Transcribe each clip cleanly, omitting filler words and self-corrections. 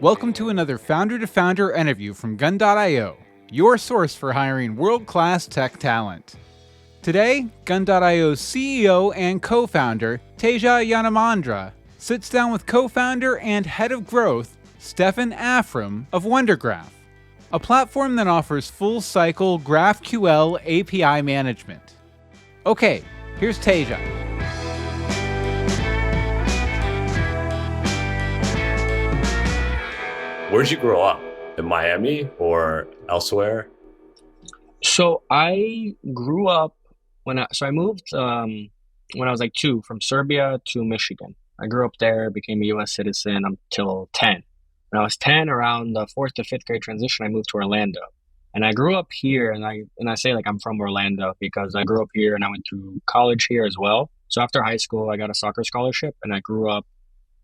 Welcome to another founder-to-founder interview from Gun.io, your source for hiring world-class tech talent. Today, Gun.io's CEO and co-founder, Teja sits down with co-founder and head of growth, Stefan Avram of WunderGraph, a platform that offers full-cycle GraphQL API management. Okay, here's Teja. Where'd you grow up? In Miami or elsewhere? So I grew up I moved when I was like 2 from Serbia to Michigan. I grew up there, became a US citizen until 10. When I was 10, around the 4th to 5th grade transition, I moved to Orlando. And I grew up here, and I say like I'm from Orlando because I grew up here and I went through college here as well. So after high school, I got a soccer scholarship and I grew up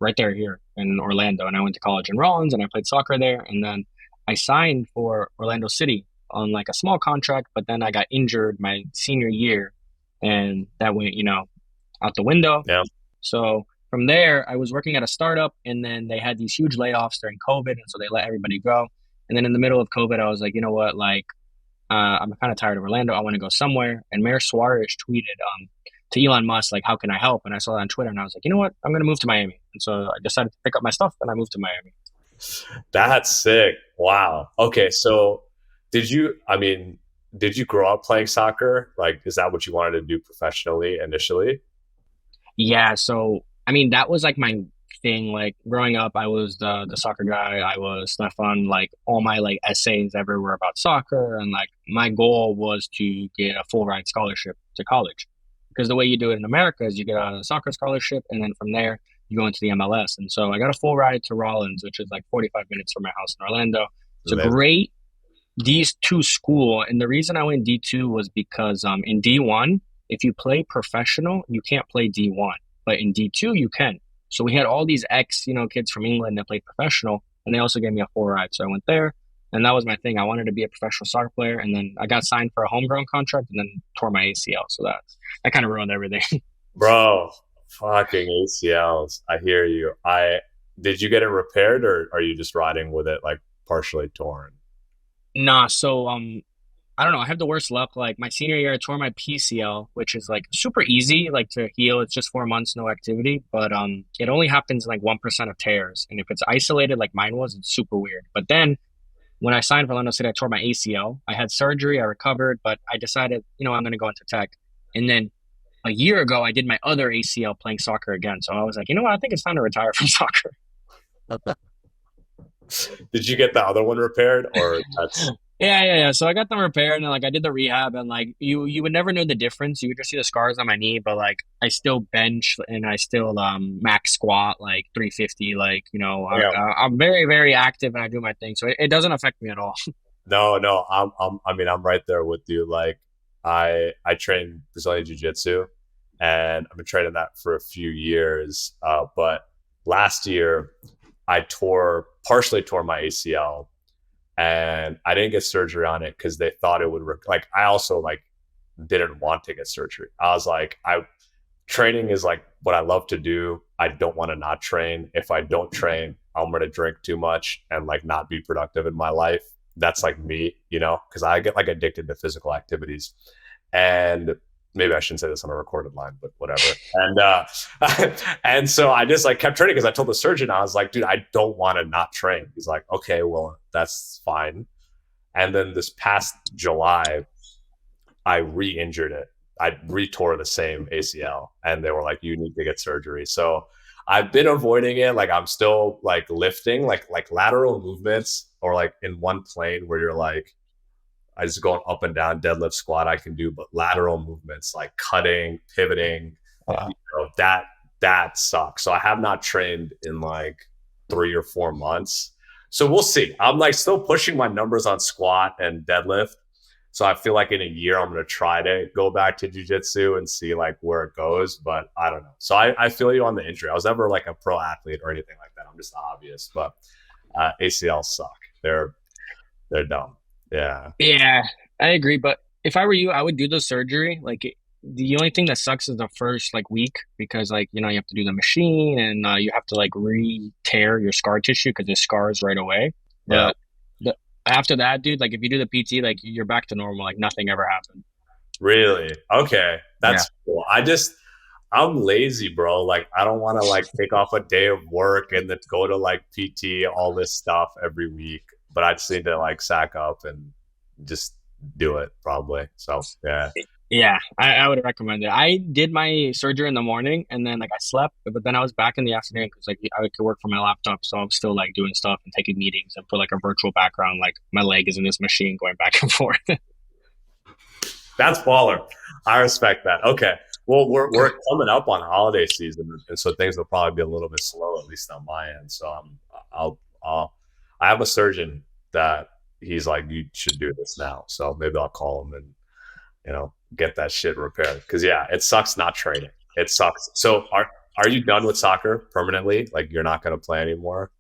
right there here in Orlando. And I went to college in Rollins and I played soccer there. And then I signed for Orlando City on like a small contract, but then I got injured my senior year and that went, out the window. Yeah. So from there, I was working at a startup and then they had these huge layoffs during COVID. And so they let everybody go. And then in the middle of COVID, I was like, you know what, I'm kind of tired of Orlando. I want to go somewhere. And Mayor Suarez tweeted to Elon Musk, like, how can I help? And I saw that on Twitter and I was like, you know what, I'm going to move to Miami. And so I decided to pick up my stuff and I moved to Miami. That's sick. Wow. Okay. So did you grow up playing soccer? Like, is that what you wanted to do professionally initially? Yeah. So, that was like my thing. Like growing up, I was the soccer guy. I was Stefan, like all my like essays ever were about soccer. And like my goal was to get a full ride scholarship to college. Because the way you do it in America is you get a soccer scholarship and then from there you go into the MLS. And so I got a full ride to Rollins, which is like 45 minutes from my house in Orlando. It's a great D2 school. And the reason I went D2 was because in D1, if you play professional, you can't play D1. But in D2, you can. So we had all these kids from England that played professional. And they also gave me a full ride. So I went there. And that was my thing. I wanted to be a professional soccer player. And then I got signed for a homegrown contract and then tore my ACL. So that kind of ruined everything. Bro, fucking ACLs. I hear you. Did you get it repaired or are you just riding with it like partially torn? Nah, so I don't know. I have the worst luck. Like my senior year, I tore my PCL, which is like super easy, like to heal. It's just 4 months, no activity. But it only happens in like 1% of tears. And if it's isolated like mine was, it's super weird. But then when I signed for Orlando City, I tore my ACL. I had surgery, I recovered, but I decided, I'm going to go into tech. And then a year ago, I did my other ACL playing soccer again. So I was like, you know what? I think it's time to retire from soccer. Did you get the other one repaired or that's... Yeah. So I got them repaired and like I did the rehab and like you would never know the difference. You would just see the scars on my knee, but like I still bench and I still max squat like 350. Like I'm very very active and I do my thing, so it doesn't affect me at all. No, I'm right there with you. Like I train Brazilian Jiu-Jitsu and I've been training that for a few years. But last year I partially tore my ACL. And I didn't get surgery on it because they thought it would I also didn't want to get surgery. I was like, training is like what I love to do. I don't want to not train. If I don't train, I'm going to drink too much and like not be productive in my life. That's like me, because I get like addicted to physical activities. And maybe I shouldn't say this on a recorded line, but whatever. And and so I just like kept training because I told the surgeon, I was like, dude, I don't want to not train. He's like, okay, well, that's fine. And then this past July, I re-injured it. I re-tore the same ACL and they were like, you need to get surgery. So I've been avoiding it. Like I'm still like lifting, like lateral movements or like in one plane where you're like, I just going up and down, deadlift, squat, I can do, but lateral movements like cutting, pivoting, that sucks. So I have not trained in like 3 or 4 months. So we'll see. I'm like still pushing my numbers on squat and deadlift. So I feel like in a year, I'm going to try to go back to jiu-jitsu and see like where it goes, but I don't know. So I feel you on the injury. I was never like a pro athlete or anything like that. I'm just a hobbyist, but ACLs suck. They're dumb. Yeah, I agree. But if I were you, I would do the surgery. Like the only thing that sucks is the first like week because like you have to do the machine and you have to like re-tear your scar tissue because it scars right away. Yeah. But the after that, dude, like if you do the PT, like you're back to normal, like nothing ever happened. Really? Okay. Yeah. That's cool. I'm lazy, bro. Like I don't want to like take off a day of work and then go to like PT, all this stuff every week. But I just need to like sack up and just do it probably. So yeah. Yeah, I would recommend it. I did my surgery in the morning and then like I slept, but then I was back in the afternoon because like I could work from my laptop, so I'm still like doing stuff and taking meetings and put like a virtual background, like my leg is in this machine going back and forth. That's baller. I respect that. Okay. Well, we're coming up on holiday season, and so things will probably be a little bit slow, at least on my end. So I have a surgeon that he's like, you should do this now. So maybe I'll call him and get that shit repaired. Because yeah, it sucks not training. It sucks. So are you done with soccer permanently? Like you're not going to play anymore?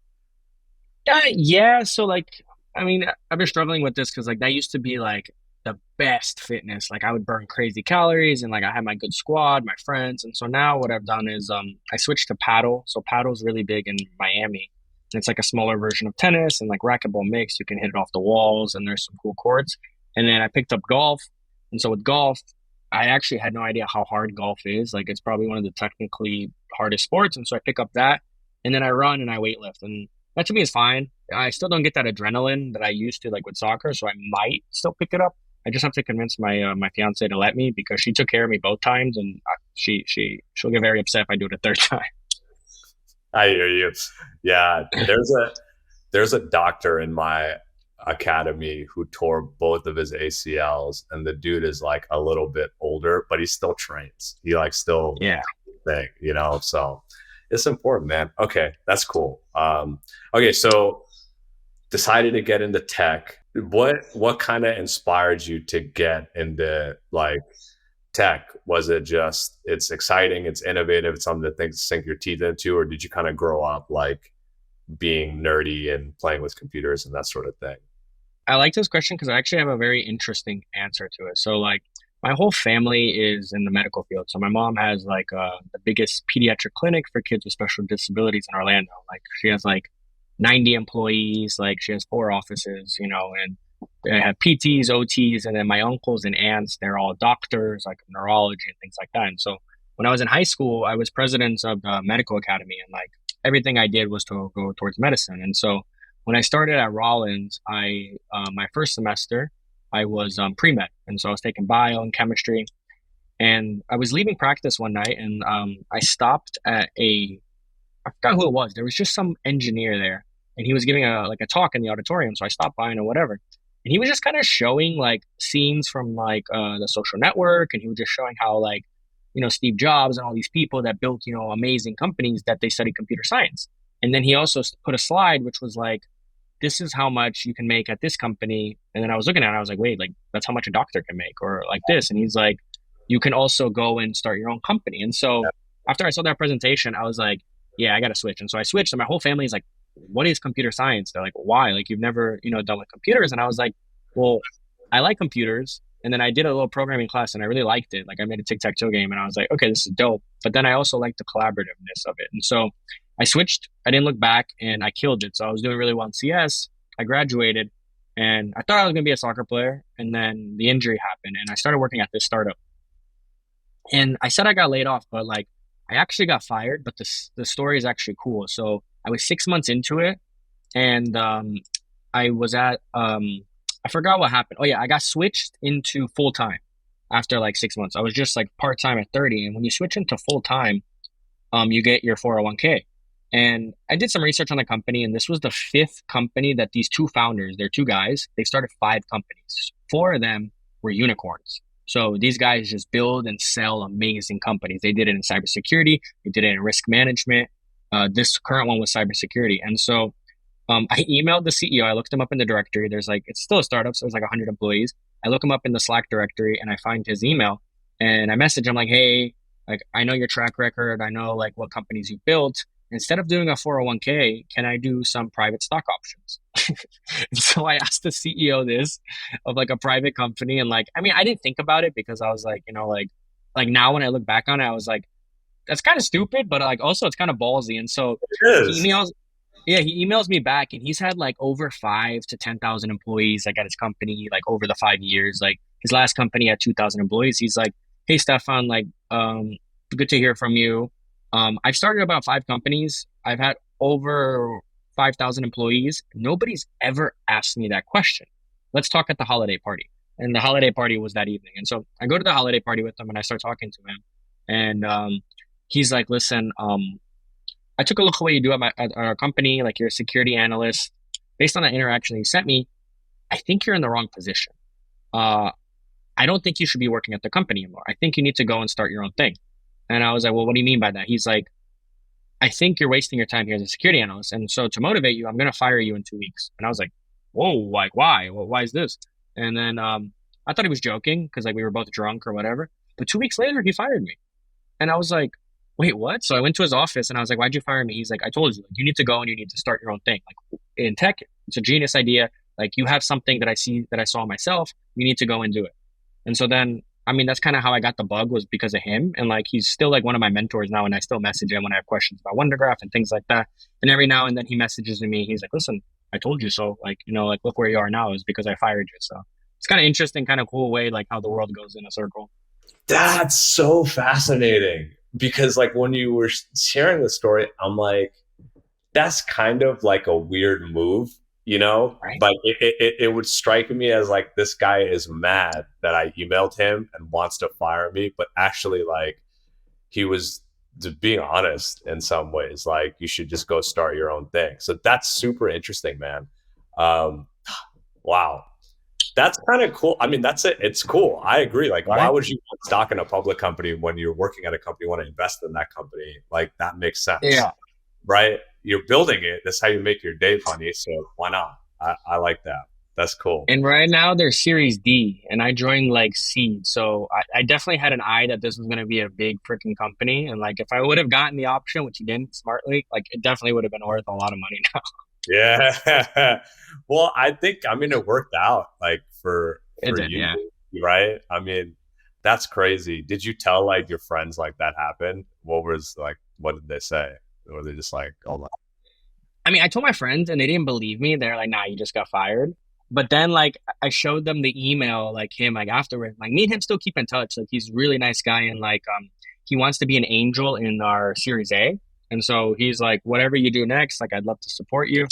Yeah, so like I mean, I've been struggling with this because like that used to be like the best fitness. Like I would burn crazy calories and like I had my good squad, my friends. And so now what I've done is I switched to paddle. So paddle's really big in Miami. And it's like a smaller version of tennis and like racquetball mix. You can hit it off the walls and there's some cool courts. And then I picked up golf. And so with golf, I actually had no idea how hard golf is. Like it's probably one of the technically hardest sports. And so I pick up that and then I run and I weightlift. And that to me is fine. I still don't get that adrenaline that I used to like with soccer, so I might still pick it up. I just have to convince my fiance to let me because she took care of me both times, and she'll get very upset if I do it a third time. I hear you. Yeah, there's a doctor in my academy who tore both of his ACLs, and the dude is like a little bit older, but he still trains. He like still Yeah. So it's important, man. Okay, that's cool. Okay, so decided to get into tech. What kind of inspired you to get into like tech? Was it just it's exciting, it's innovative, it's something to sink your teeth into, or did you kind of grow up like being nerdy and playing with computers and that sort of thing? I like this question because I actually have a very interesting answer to it. So, like, my whole family is in the medical field. So, my mom has like the biggest pediatric clinic for kids with special disabilities in Orlando. Like, she has like 90 employees. Like, she has 4 offices, and they have PTs, OTs, and then my uncles and aunts, they're all doctors, like neurology and things like that. And so, when I was in high school, I was president of the medical academy, and like everything I did was to go towards medicine. And so, when I started at Rollins, I my first semester I was pre-med, and so I was taking bio and chemistry. And I was leaving practice one night, and I stopped at I forgot who it was. There was just some engineer there, and he was giving a talk in the auditorium. So I stopped by and whatever, and he was just kind of showing like scenes from like the Social Network, and he was just showing how like Steve Jobs and all these people that built amazing companies that they studied computer science. And then he also put a slide which was like, this is how much you can make at this company. And then I was looking at it, I was like, wait, like that's how much a doctor can make, or like this. And he's like, you can also go and start your own company. And so after I saw that presentation, I was like, yeah, I got to switch. And so I switched, and my whole family is like, what is computer science? They're like, why? Like you've never, done with computers. And I was like, well, I like computers. And then I did a little programming class and I really liked it. Like I made a tic-tac-toe game and I was like, okay, this is dope. But then I also liked the collaborativeness of it. And so I switched, I didn't look back, and I killed it. So I was doing really well in CS. I graduated and I thought I was going to be a soccer player. And then the injury happened and I started working at this startup. And I said I got laid off, but like I actually got fired. But the story is actually cool. So I was 6 months into it, and I was at I forgot what happened. Oh yeah, I got switched into full time after like 6 months. I was just like part time at 30, and when you switch into full time, you get your 401k. And I did some research on the company, and this was the 5th company that these 2 founders, they're 2 guys, they started 5 companies. 4 of them were unicorns. So these guys just build and sell amazing companies. They did it in cybersecurity, they did it in risk management. This current one was cybersecurity. And so I emailed the CEO. I looked him up in the directory. There's like, it's still a startup, so there's like 100 employees. I look him up in the Slack directory and I find his email, and I message him like, hey, like, I know your track record. I know like what companies you built. Instead of doing a 401k, can I do some private stock options? And so I asked the CEO this of like a private company. And like, I mean, I didn't think about it because I was like, like now when I look back on it, I was like, that's kind of stupid, but like also it's kind of ballsy. And so It he is. emails, yeah, he emails me back, and he's had like over 5 to 10,000 employees like at his company, like over the 5 years. Like his last company had 2,000 employees. He's like, hey Stefan, like, good to hear from you. I've started about 5 companies. I've had over 5,000 employees. Nobody's ever asked me that question. Let's talk at the holiday party. And the holiday party was that evening. And so I go to the holiday party with him, and I start talking to him. And he's like, listen, I took a look at what you do at our company, like you're a security analyst. Based on that interaction you sent me, I think you're in the wrong position. Uh, I don't think you should be working at the company anymore. I think you need to go and start your own thing. And I was like, well, what do you mean by that? He's like, I think you're wasting your time here as a security analyst. And so to motivate you, I'm going to fire you in 2 weeks. And I was like, whoa, like, why? Well, why is this? And then I thought he was joking because like we were both drunk or whatever. But 2 weeks later, he fired me. And I was like, wait, what? So I went to his office and I was like, why'd you fire me? He's like, I told you, like, you need to go and you need to start your own thing. Like in tech, it's a genius idea. Like you have something that I saw myself. You need to go and do it. And so then, I mean, that's kind of how I got the bug, was because of him. And like, he's still like one of my mentors now. And I still message him when I have questions about WunderGraph and things like that. And every now and then he messages me. He's like, listen, I told you so. Like, like, look where you are now is because I fired you. So it's kind of interesting, kind of cool way, like how the world goes in a circle. That's so fascinating because like when you were sharing the story, I'm like, that's kind of like a weird move, Right. Like it would strike me as like this guy is mad that I emailed him and wants to fire me, but actually like he was just being honest in some ways. Like you should just go start your own thing. So that's super interesting, man. Um, wow. That's kind of cool. I mean, that's it. It's cool. I agree. Like, why Right. would you want stock in a public company when you're working at a company, you want to invest in that company? Like, that makes sense, Yeah. right? You're building it. That's how you make your day funny. So why not? I like that. That's cool. And right now they're Series D, and I joined like seed. So I definitely had an eye that this was going to be a big freaking company. And like if I would have gotten the option, which he didn't smartly, like it definitely would have been worth a lot of money now. Yeah. Well, I mean, it worked out like It for did, you, yeah. right? I mean, that's crazy. Did you tell like your friends like that happened? What did they say? Or were they just like, oh my. I mean, I told my friends and they didn't believe me. They're like, nah, you just got fired. But then like I showed them the email, like him, like afterwards, like me and him still keep in touch. Like he's a really nice guy, and like he wants to be an angel in our Series A. And so he's like, whatever you do next, like I'd love to support you.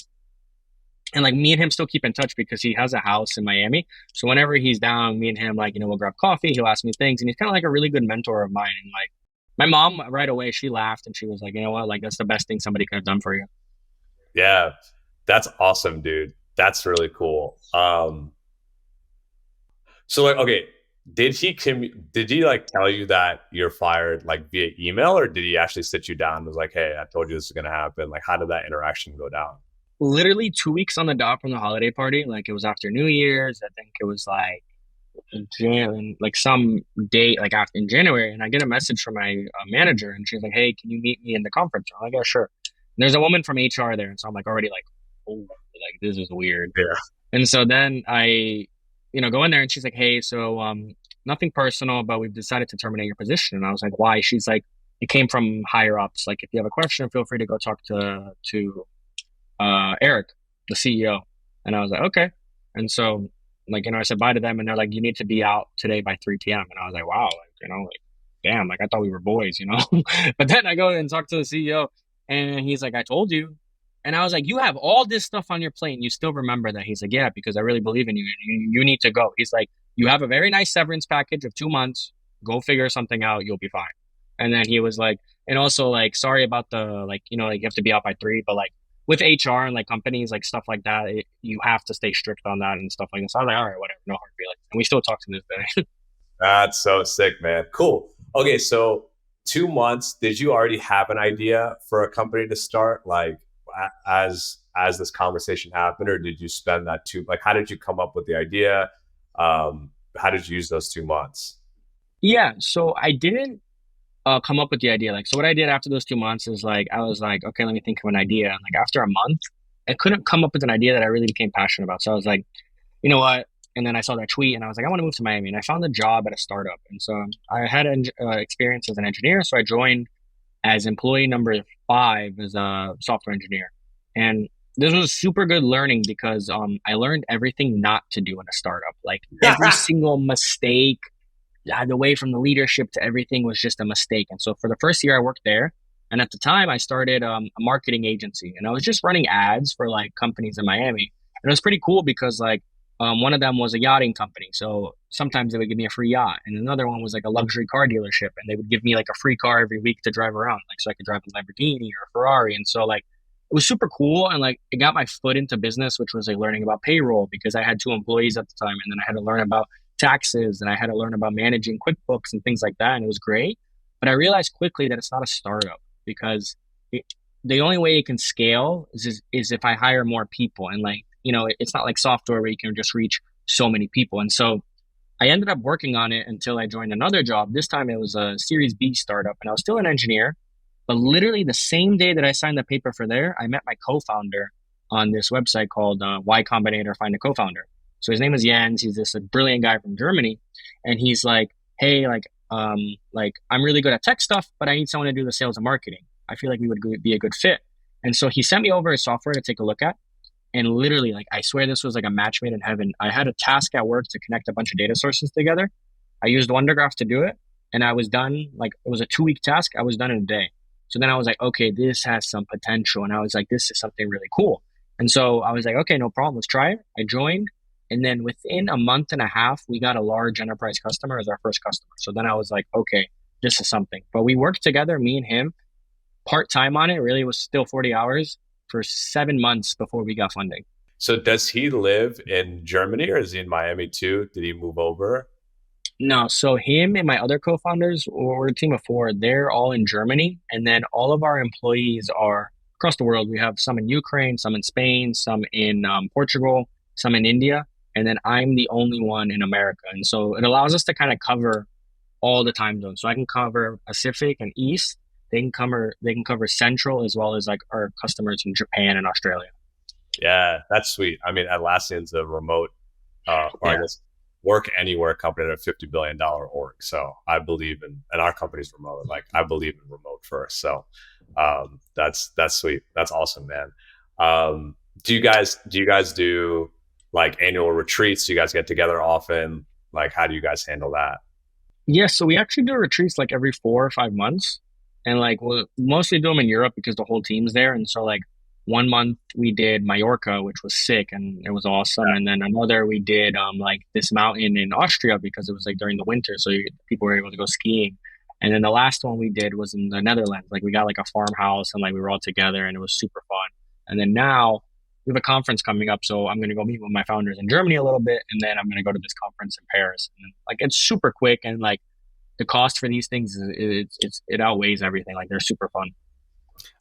And like me and him still keep in touch because he has a house in Miami. So whenever he's down, me and him, like, we'll grab coffee. He'll ask me things. And he's kind of like a really good mentor of mine. And like my mom right away, she laughed and she was like, you know what? Like that's the best thing somebody could have done for you. Yeah, that's awesome, dude. That's really cool. So like, okay, did he like tell you that you're fired like via email, or did he actually sit you down and was like, hey, I told you this is gonna happen? Like, how did that interaction go down? Literally 2 weeks on the dot from the holiday party. Like it was after New Year's. I think it was like like some date like after in January. And I get a message from my manager and she's like, hey, can you meet me in the conference room? I'm like, yeah, sure. And there's a woman from HR there. And so I'm like already like, oh, like this is weird. Yeah. And so then I, go in there and she's like, hey, so nothing personal, but we've decided to terminate your position. And I was like, why? She's like, it came from higher ups. Like if you have a question, feel free to go talk to Eric, the CEO. And I was like, okay. And so like, I said bye to them and they're like, you need to be out today by 3 p.m. And I was like, wow, like, damn, like I thought we were boys. But then I go and talk to the CEO and he's like, I told you. And I was like, you have all this stuff on your plate and you still remember that? He's like, yeah, because I really believe in you. You need to go. He's like, you have a very nice severance package of 2 months. Go figure something out. You'll be fine. And then he was like, and also like, sorry about the, like, like you have to be out by 3, but like with HR and like companies, like stuff like that, you have to stay strict on that and stuff like that. So I was like, all right, whatever, no hard feelings. And we still talk to this day. That's so sick, man. Cool. Okay, so 2 months. Did you already have an idea for a company to start, like as this conversation happened, or did you spend that like how did you come up with the idea? How did you use those 2 months? Yeah, so I didn't come up with the idea. Like, so what I did after those 2 months is like, I was like, okay, let me think of an idea. And like after a month, I couldn't come up with an idea that I really became passionate about. So I was like, you know what? And then I saw that tweet and I was like, I want to move to Miami. And I found a job at a startup. And so I had experience as an engineer. So I joined as employee number 5 as a software engineer. And this was super good learning because I learned everything not to do in a startup. Like every single mistake, the way from the leadership to everything was just a mistake. And so for the first year I worked there, and at the time I started a marketing agency, and I was just running ads for like companies in Miami. And it was pretty cool because like one of them was a yachting company. So sometimes they would give me a free yacht, and another one was like a luxury car dealership, and they would give me like a free car every week to drive around, like so I could drive a Lamborghini or a Ferrari. And so like it was super cool, and like it got my foot into business, which was like learning about payroll because I had 2 employees at the time, and then I had to learn about taxes and I had to learn about managing QuickBooks and things like that. And it was great. But I realized quickly that it's not a startup because the only way it can scale is if I hire more people. And like, it's not like software where you can just reach so many people. And so I ended up working on it until I joined another job. This time it was a Series B startup and I was still an engineer. But literally the same day that I signed the paper for there, I met my co-founder on this website called Y Combinator Find a Co-founder. So his name is Jens. He's this brilliant guy from Germany. And he's like, hey, I'm really good at tech stuff, but I need someone to do the sales and marketing. I feel like we would be a good fit. And so he sent me over his software to take a look at. And literally, like, I swear this was like a match made in heaven. I had a task at work to connect a bunch of data sources together. I used WunderGraph to do it. And I was done, like, it was a 2-week task. I was done in a day. So then I was like, okay, this has some potential. And I was like, this is something really cool. And so I was like, okay, no problem. Let's try it. I joined. And then within a month and a half, we got a large enterprise customer as our first customer. So then I was like, okay, this is something. But we worked together, me and him, part-time on it. Really, it was still 40 hours for 7 months before we got funding. So does he live in Germany or is he in Miami too? Did he move over? No, so him and my other co-founders, we're a team of 4. They're all in Germany. And then all of our employees are across the world. We have some in Ukraine, some in Spain, some in Portugal, some in India. And then I'm the only one in America. And so it allows us to kind of cover all the time zones. So I can cover Pacific and East. They can cover Central as well as like our customers in Japan and Australia. Yeah, that's sweet. I mean, Atlassian's a remote, I guess, work anywhere company at a $50 billion org. So I believe in, and our company's remote. Like I believe in remote first. So that's sweet. That's awesome, man. Do you guys do like annual retreats? Do you guys get together often? Like, how do you guys handle that? Yeah, so we actually do retreats like every 4 or 5 months. And like we'll mostly do them in Europe because the whole team's there. And so like 1 month we did Mallorca, which was sick and it was awesome. And then another we did like this mountain in Austria because it was like during the winter. So people were able to go skiing. And then the last one we did was in the Netherlands. Like we got like a farmhouse and like we were all together and it was super fun. And then now we have a conference coming up. So I'm going to go meet with my founders in Germany a little bit. And then I'm going to go to this conference in Paris. And like, it's super quick. And like the cost for these things, it outweighs everything. Like they're super fun.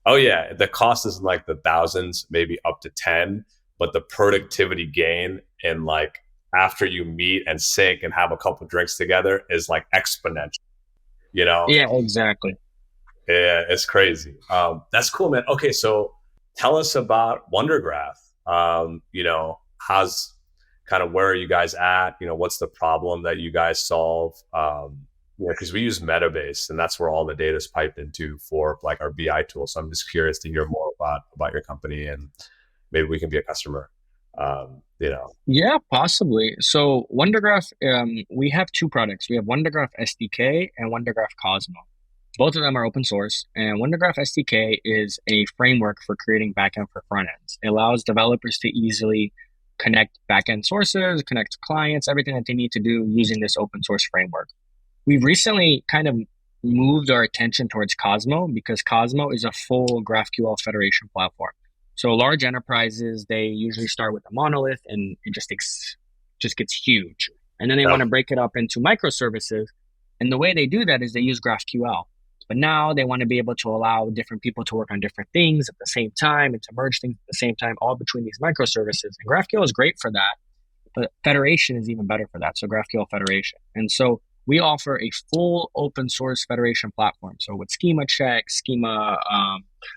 Oh yeah. The cost is in like the thousands, maybe up to 10, but the productivity gain in like after you meet and sync and have a couple drinks together is like exponential, you know? Yeah, exactly. Yeah, it's crazy. That's cool, man. Okay. So tell us about WunderGraph. How's kind of where are you guys at? What's the problem that you guys solve? Because we use Metabase and that's where all the data is piped into for like our BI tool. So I'm just curious to hear more about your company and maybe we can be a customer. Yeah, possibly. So WunderGraph, we have 2 products. We have WunderGraph SDK and WunderGraph Cosmo. Both of them are open source, and WunderGraph SDK is a framework for creating backend for front ends. It allows developers to easily connect backend sources, connect to clients, everything that they need to do using this open source framework. We've recently kind of moved our attention towards Cosmo because Cosmo is a full GraphQL federation platform. So large enterprises, they usually start with a monolith and it just gets huge. And then they want to break it up into microservices. And the way they do that is they use GraphQL. But now they want to be able to allow different people to work on different things at the same time and to merge things at the same time, all between these microservices. And GraphQL is great for that, but federation is even better for that. So GraphQL federation. And so we offer a full open source federation platform. So with schema check, schema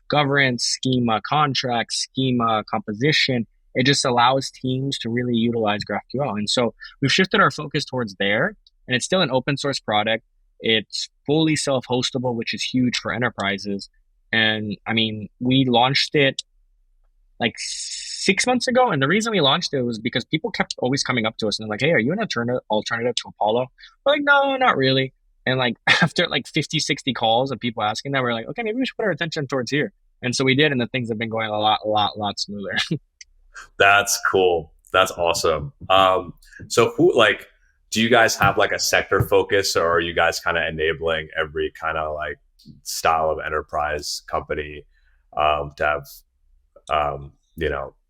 governance, schema contracts, schema composition, It just allows teams to really utilize GraphQL. And so we've shifted our focus towards there, and it's still an open source product. It's fully self-hostable, which is huge for enterprises. And I mean, we launched it like 6 months ago. And the reason we launched it was because people kept always coming up to us and they're like, hey, are you an alternative to Apollo? We're like, no, not really. And like after like 50, 60 calls of people asking that, we're like, okay, maybe we should put our attention towards here. And so we did, and the things have been going a lot smoother. That's cool. That's awesome. So who like, do you guys have like a sector focus, or are you guys kind of enabling every kind of like style of enterprise company to have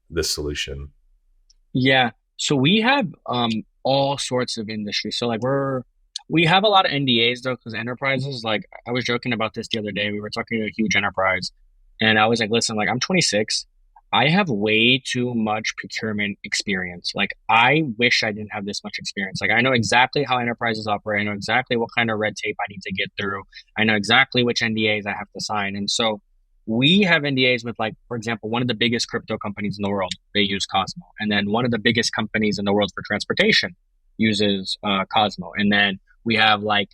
this solution? Yeah. So we have all sorts of industries. So like we have a lot of NDAs though, because enterprises, like I was joking about this the other day. We were talking to a huge enterprise and I was like, listen, like I'm 26. I have way too much procurement experience. Like I wish I didn't have this much experience. Like I know exactly how enterprises operate. I know exactly what kind of red tape I need to get through. I know exactly which NDAs I have to sign. And so we have NDAs with, like, for example, one of the biggest crypto companies in the world. They use Cosmo. And then one of the biggest companies in the world for transportation uses Cosmo. And then we have like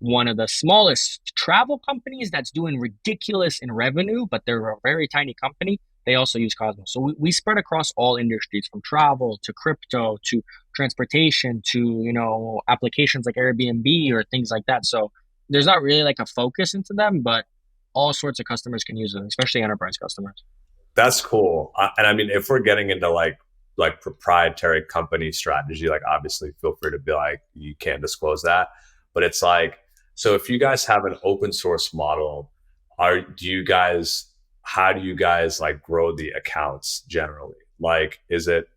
one of the smallest travel companies that's doing ridiculous in revenue, but they're a very tiny company. They also use Cosmo. So we spread across all industries, from travel to crypto to transportation to, applications like Airbnb or things like that. So there's not really like a focus into them, but all sorts of customers can use it, especially enterprise customers. That's cool. And I mean, if we're getting into like proprietary company strategy, like obviously feel free to be like, you can't disclose that, but it's like, so if you guys have an open source model, how do you guys like grow the accounts generally? Like, is it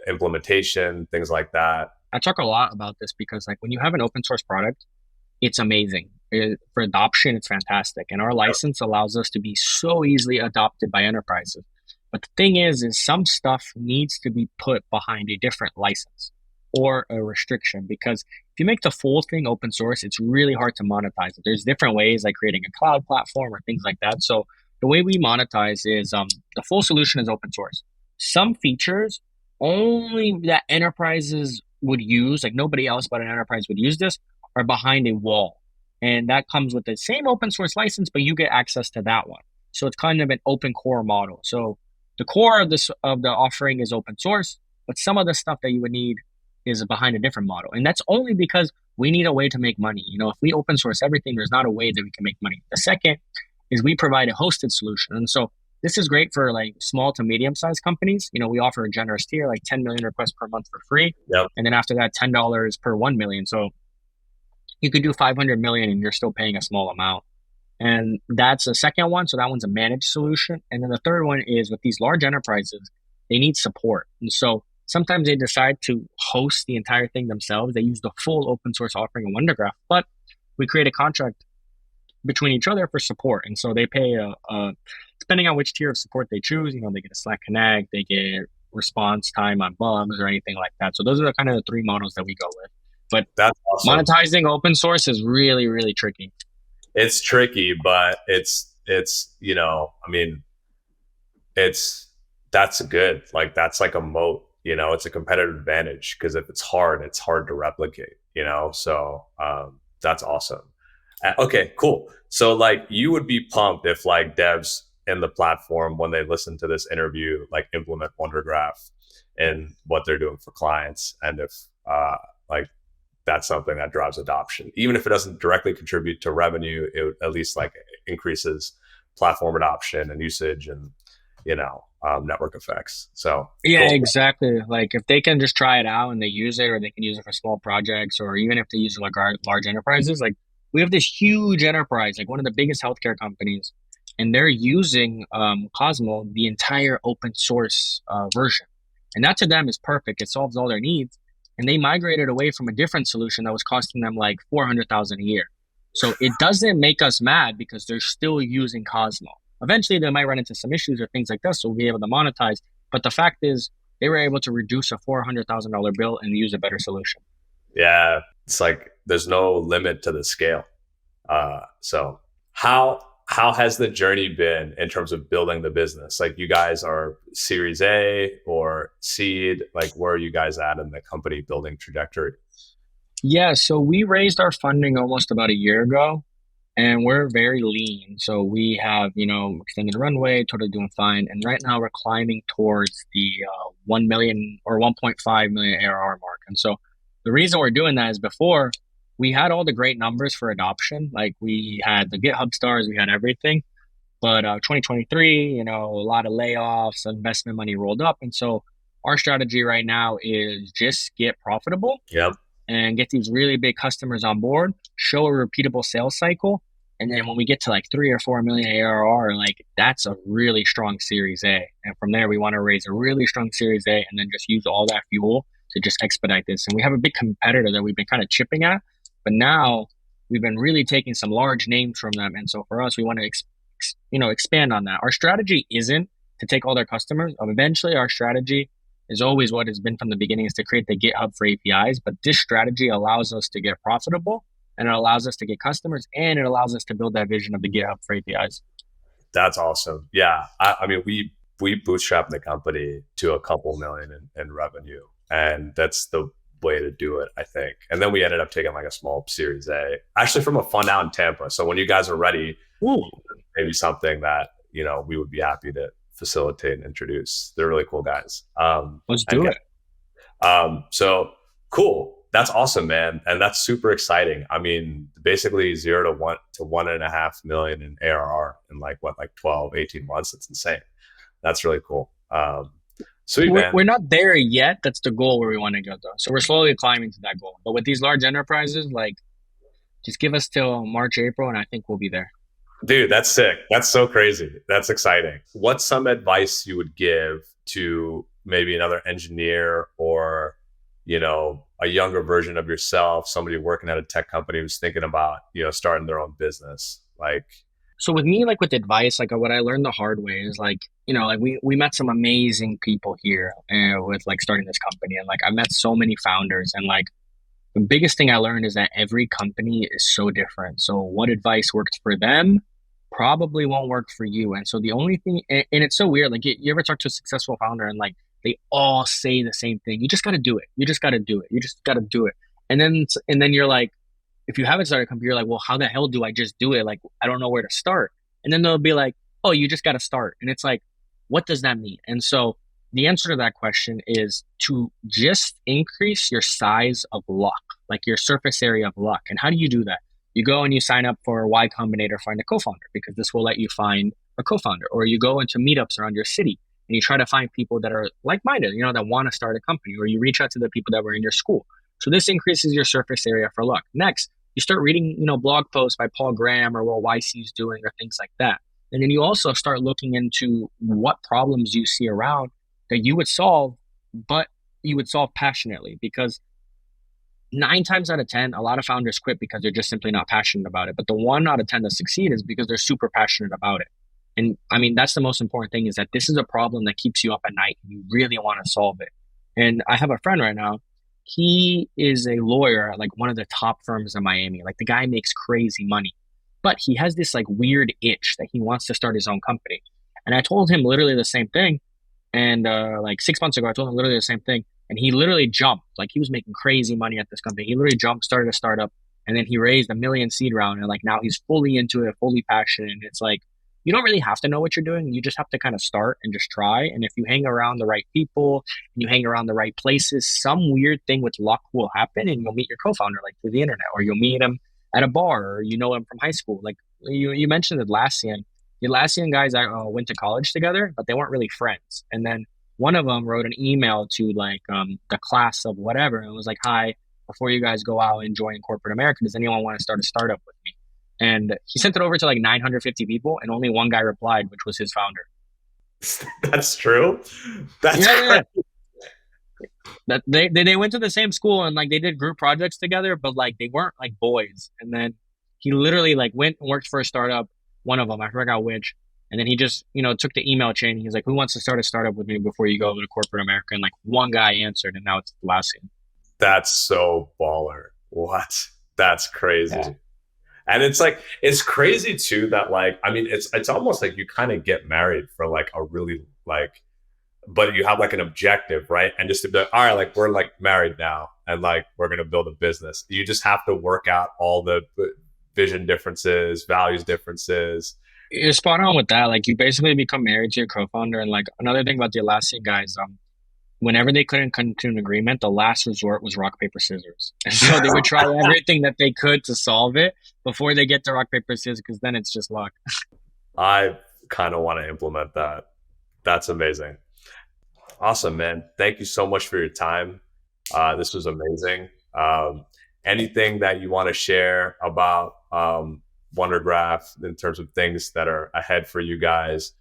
implementation, things like that? I talk a lot about this because like when you have an open source product, it's amazing. For adoption, it's fantastic. And our license allows us to be so easily adopted by enterprises. But the thing is some stuff needs to be put behind a different license or a restriction, because if you make the full thing open source, it's really hard to monetize it. There's different ways, like creating a cloud platform or things like that. So the way we monetize is the full solution is open source. Some features only that enterprises would use, like nobody else but an enterprise would use this, are behind a wall. And that comes with the same open source license, but you get access to that one. So it's kind of an open core model. So the core of the offering is open source, but some of the stuff that you would need is behind a different model. And that's only because we need a way to make money. If we open source everything, there's not a way that we can make money. The second is we provide a hosted solution. And so this is great for like small to medium sized companies. We offer a generous tier, like 10 million requests per month for free. Yep. And then after that, $10 per 1 million. So you could do 500 million and you're still paying a small amount. And that's the second one. So that one's a managed solution. And then the third one is with these large enterprises, they need support. And so sometimes they decide to host the entire thing themselves. They use the full open source offering of WunderGraph, but we create a contract between each other for support. And so they pay depending on which tier of support they choose, they get a Slack Connect, they get response time on bugs or anything like that. So those are the kind of the three models that we go with. But that's awesome. Monetizing open source is really, really tricky. It's tricky, but it's that's good. Like that's like a moat, it's a competitive advantage, because if it's hard to replicate, so that's awesome. Okay, cool. So like you would be pumped if like devs in the platform, when they listen to this interview, like implement WunderGraph and what they're doing for clients. And if like that's something that drives adoption, even if it doesn't directly contribute to revenue, it at least like increases platform adoption and usage and network effects. So yeah, cool. Exactly. Like if they can just try it out and they use it, or they can use it for small projects, or even if they use it like large enterprises, like we have this huge enterprise, like one of the biggest healthcare companies, and they're using Cosmo, the entire open source version. And that to them is perfect. It solves all their needs. And they migrated away from a different solution that was costing them like $400,000 a year. So it doesn't make us mad because they're still using Cosmo. Eventually, they might run into some issues or things like that, so we'll be able to monetize. But the fact is, they were able to reduce a $400,000 bill and use a better solution. Yeah, it's like there's no limit to the scale. So how how has the journey been in terms of building the business? Like, you guys are Series A or seed? Like, where are you guys at in the company building trajectory? Yeah, so we raised our funding almost about a year ago, and we're very lean. So we have, extended runway, totally doing fine. And right now we're climbing towards the 1 million or 1.5 million ARR mark. And so the reason we're doing that is before we had all the great numbers for adoption. Like we had the GitHub stars, we had everything. But 2023, a lot of layoffs, investment money rolled up. And so our strategy right now is just get profitable. Yep. And get these really big customers on board, show a repeatable sales cycle. And then when we get to like 3 or 4 million ARR, like that's a really strong Series A. And from there, we want to raise a really strong Series A and then just use all that fuel to just expedite this. And we have a big competitor that we've been kind of chipping at, but now we've been really taking some large names from them. And so for us, we want to, expand on that. Our strategy isn't to take all their customers. Eventually, our strategy is always what has been from the beginning, is to create the GitHub for APIs. But this strategy allows us to get profitable, and it allows us to get customers, and it allows us to build that vision of the GitHub for APIs. That's awesome. Yeah. I mean, we bootstrapped the company to a couple million in revenue, and that's the way to do it, I think. And then we ended up taking like a small Series A, actually from a fund out in Tampa. So when you guys are ready, maybe something that, we would be happy to facilitate and introduce. They're really cool guys. Let's do it. So cool. That's awesome, man. And that's super exciting. I mean, basically 0 to 1.5 million in ARR in like 12, 18 months. It's insane. That's really cool. Sweet, man. We're not there yet. That's the goal where we want to go though. So we're slowly climbing to that goal. But with these large enterprises, like just give us till March, April, and I think we'll be there. Dude, that's sick. That's so crazy. That's exciting. What's some advice you would give to maybe another engineer or, a younger version of yourself, somebody working at a tech company who's thinking about, starting their own business? So with me, like with advice, like what I learned the hard way is like, we met some amazing people here with like starting this company. And like, I met so many founders, and like the biggest thing I learned is that every company is so different. So what advice works for them probably won't work for you. And so the only thing, and it's so weird, like you ever talk to a successful founder and like they all say the same thing. You just got to do it. You just got to do it. You just got to do it. And then you're like, if you haven't started a company, you're like, well, how the hell do I just do it? Like, I don't know where to start. And then they'll be like, oh, you just got to start. And it's like, what does that mean? And so the answer to that question is to just increase your size of luck, like your surface area of luck. And how do you do that? You go and you sign up for Y Combinator, find a co-founder, because this will let you find a co-founder. Or you go into meetups around your city and you try to find people that are like-minded, that want to start a company, or you reach out to the people that were in your school. So this increases your surface area for luck. Next, you start reading, blog posts by Paul Graham or what YC is doing or things like that. And then you also start looking into what problems you see around that you would solve, but you would solve passionately, because 9 times out of 10, a lot of founders quit because they're just simply not passionate about it. But the 1 out of 10 that succeed is because they're super passionate about it. And I mean, that's the most important thing, is that this is a problem that keeps you up at night and you really want to solve it. And I have a friend right now. He is a lawyer at like one of the top firms in Miami. Like the guy makes crazy money, but he has this like weird itch that he wants to start his own company. And I told him literally the same thing. And like 6 months ago, I told him literally the same thing. And he literally jumped. Like he was making crazy money at this company. He literally jumped, started a startup, and then he raised $1 million seed round. And like now he's fully into it, fully passionate. And it's like, you don't really have to know what you're doing. You just have to kind of start and just try. And if you hang around the right people and you hang around the right places, some weird thing with luck will happen, and you'll meet your co-founder like through the internet, or you'll meet him at a bar, or him from high school. Like you mentioned Atlassian. The Atlassian guys went to college together, but they weren't really friends. And then one of them wrote an email to like the class of whatever, and it was like, hi, before you guys go out and join corporate America, does anyone want to start a startup with me? And he sent it over to like 950 people, and only one guy replied, which was his founder. That's true. That's crazy. That they went to the same school, and like they did group projects together, but like they weren't like boys. And then he literally like went and worked for a startup, one of them, I forgot which. And then he just, took the email chain. He's like, who wants to start a startup with me before you go over to corporate America? And like one guy answered, and now it's Atlassian. That's so baller. What? That's crazy. Yeah. And it's like, it's crazy too that like, I mean, it's almost like you kind of get married for like a really like, but you have like an objective, right? And just to be like, all right, like we're like married now and like we're going to build a business. You just have to work out all the vision differences, values differences. You're spot on with that. Like you basically become married to your co-founder. And like another thing about the Atlassian guys, whenever they couldn't come to an agreement, the last resort was rock, paper, scissors. And so they would try everything that they could to solve it before they get to rock, paper, scissors, because then it's just luck. I kind of want to implement that. That's amazing. Awesome, man. Thank you so much for your time. This was amazing. Anything that you want to share about WunderGraph in terms of things that are ahead for you guys?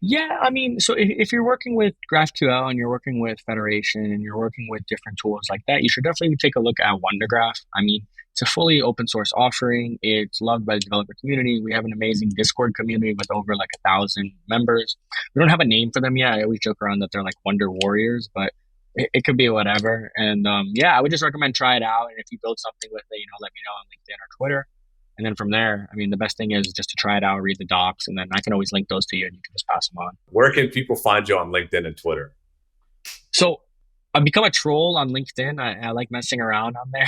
Yeah, I mean, so if you're working with GraphQL and you're working with Federation and you're working with different tools like that, you should definitely take a look at WunderGraph. I mean, it's a fully open source offering. It's loved by the developer community. We have an amazing Discord community with over like 1,000 members. We don't have a name for them yet. I always joke around that they're like Wonder Warriors, but it could be whatever. And yeah, I would just recommend try it out. And if you build something with it, let me know on LinkedIn or Twitter. And then from there, I mean, the best thing is just to try it out, read the docs, and then I can always link those to you and you can just pass them on. Where can people find you on LinkedIn and Twitter? So I've become a troll on LinkedIn. I like messing around on there.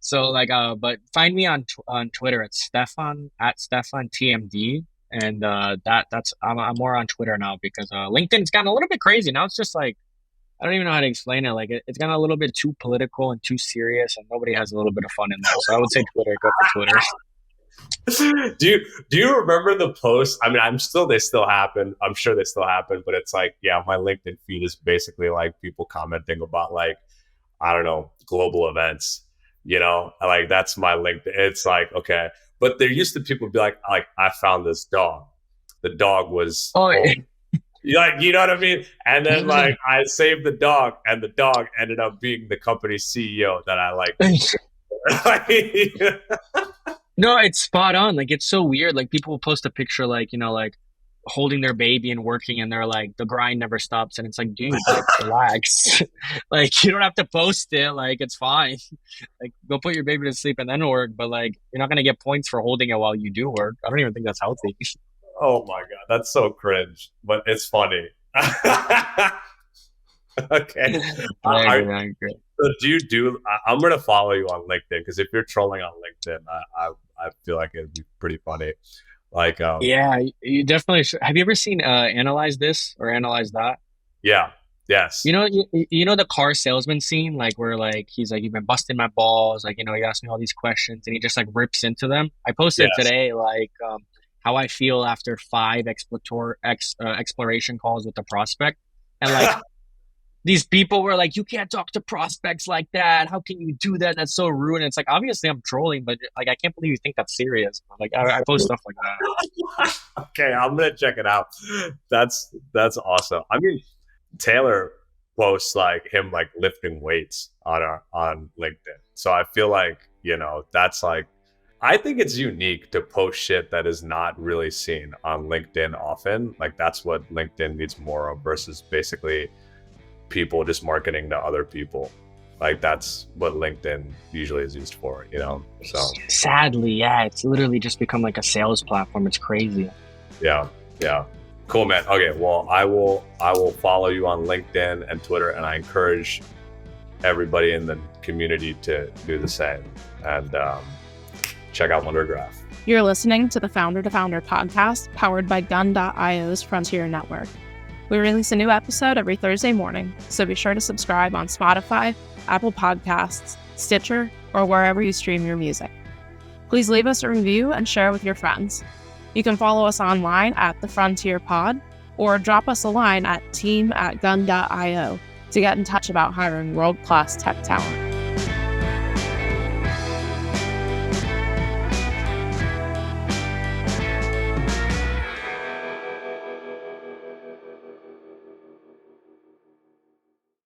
So but find me on Twitter at Stefan TMD. And that's I'm more on Twitter now because LinkedIn's gotten a little bit crazy. Now it's just like, I don't even know how to explain it. Like it's gotten a little bit too political and too serious, and nobody has a little bit of fun in there. So I would say Twitter. Go for Twitter. Do you remember the posts? I mean, they still happen. I'm sure they still happen, but it's like, yeah, my LinkedIn feed is basically like people commenting about like, I don't know, global events. Like that's my LinkedIn. It's like, okay, but there used to people be like I found this dog. The dog was like, you know what I mean? And then like I saved the dog and the dog ended up being the company's CEO that I like. No, it's spot on. Like, it's so weird. Like people will post a picture, like, like holding their baby and working and they're like, the grind never stops. And it's like, dude, like, relax. Like, you don't have to post it. Like, it's fine. Like, go put your baby to sleep and then work. But like, you're not going to get points for holding it while you do work. I don't even think that's healthy. Oh my God, that's so cringe, but it's funny. Okay. So I'm going to follow you on LinkedIn because if you're trolling on LinkedIn, I feel like it'd be pretty funny. Like, yeah, you definitely should. Have you ever seen Analyze This or Analyze That? Yeah. Yes. You know the car salesman scene, like where like he's like, you've been busting my balls, like, he asked me all these questions and he just like rips into them. I posted today like how I feel after 5 exploration calls with the prospect, and like these people were like, you can't talk to prospects like that. How can you do that? That's so rude. And it's like, obviously I'm trolling, but like, I can't believe you think that's serious. Like I post stuff like that. Okay. I'm going to check it out. That's awesome. I mean, Taylor posts like him, like lifting weights on LinkedIn. So I feel like, that's like, I think it's unique to post shit that is not really seen on LinkedIn often. Like that's what LinkedIn needs more of versus basically people just marketing to other people. Like that's what LinkedIn usually is used for, so sadly, yeah, it's literally just become like a sales platform. It's crazy. Yeah Cool, man. Okay, well, I will follow you on LinkedIn and Twitter, and I encourage everybody in the community to do the same and check out WunderGraph. You're listening to the Founder to Founder podcast powered by Gun.io's Frontier Network. We release a new episode every Thursday morning, so be sure to subscribe on Spotify, Apple Podcasts, Stitcher, or wherever you stream your music. Please leave us a review and share with your friends. You can follow us online at The Frontier Pod or drop us a line at team@gun.io to get in touch about hiring world-class tech talent.